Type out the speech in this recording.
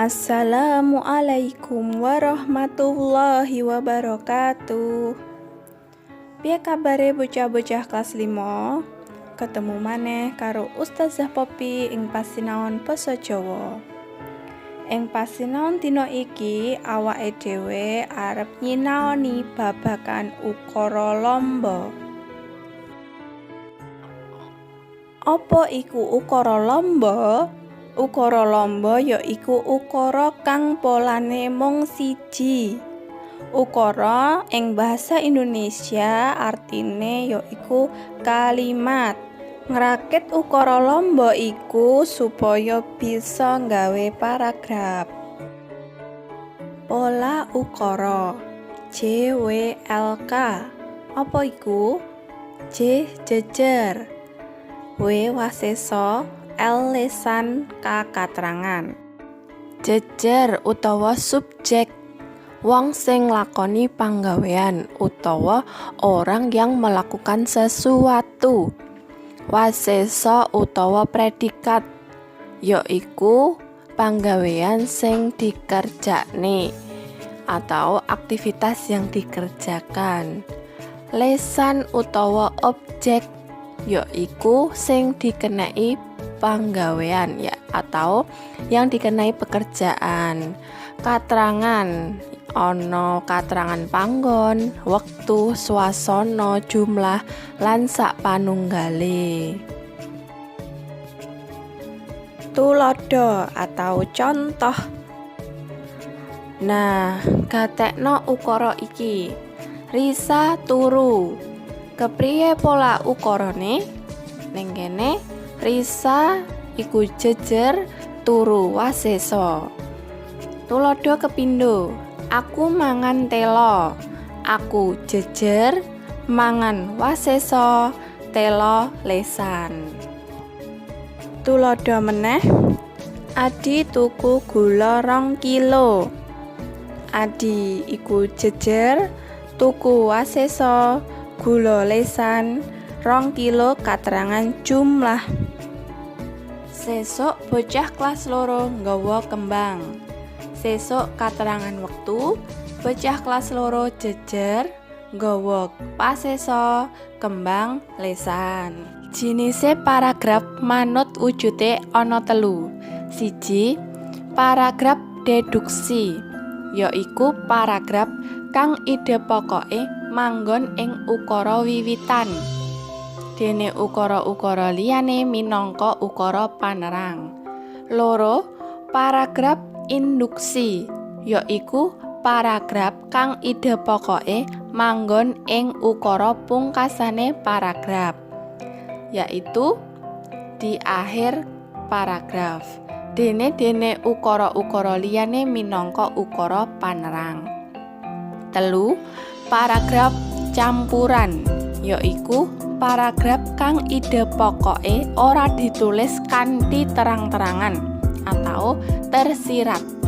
Assalamualaikum warahmatullahi wabarakatuh. Piye kabare bocah-bocah kelas 5? Ketemu maneh karo Ustazah Poppy ing pasinaon basa Jawa. Ing pasinaon dina iki awake dhewe arep nyinaoni babagan ukara lamba. Apa iku ukara lamba? Ukara lamba yaiku ukara kang polane mung siji. Ukara ing basa Indonesia artine yaiku kalimat. Ngrakit ukara lamba iku supaya bisa nggawe paragraf. Pola ukara JWLK. Apa iku? J jejer, W wasesa, L lesan, K katrangan. Jejer utawa subjek, wong sing lakoni panggawean utawa orang yang melakukan sesuatu. Wasesa utawa predikat, yaiku panggawean sing dikerjakne atau aktivitas yang dikerjakan. Lesan utawa objek, yaiku sing dikenai panggawean ya atau yang dikenai pekerjaan. Katrangan ana katrangan panggon, wektu, swasana, jumlah lan sapanunggale. Tuladha atau contoh. Nah, gatekno ukara iki. Risa turu. Kepriye pola ukarane? Ning kene Risa iku jejer, turu wasesa. Tuladha kepindho. Aku mangan telo. Aku jejer, mangan wasesa, telo lesan. Tuladha meneh. Adi tuku gula 2 kilo. Adi iku jejer, tuku wasesa, gula lesan, 2 kilo katrangan jumlah. Sesuk bocah kelas 2 nggawa kembang. Sesuk katrangan wektu, bocah kelas 2 jejer nggawa pasesa, kembang lesan. Jinise paragraf manut wujude ana 3. Siji, paragraf deduksi, yaiku paragraf kang ide pokoke manggon ing ukara wiwitan. Dene ukara-ukara liyane minangka ukara panerang. 2. Paragraf induksi, yaiku paragraf kang ide pokoke manggon ing ukara pungkasane paragraf, yaitu di akhir paragraf. Dene ukara-ukara liyane minangka ukara panerang. 3. Paragraf campuran, yaiku paragraf kang ide pokoke ora ditulis kanthi terang-terangan atau tersirat.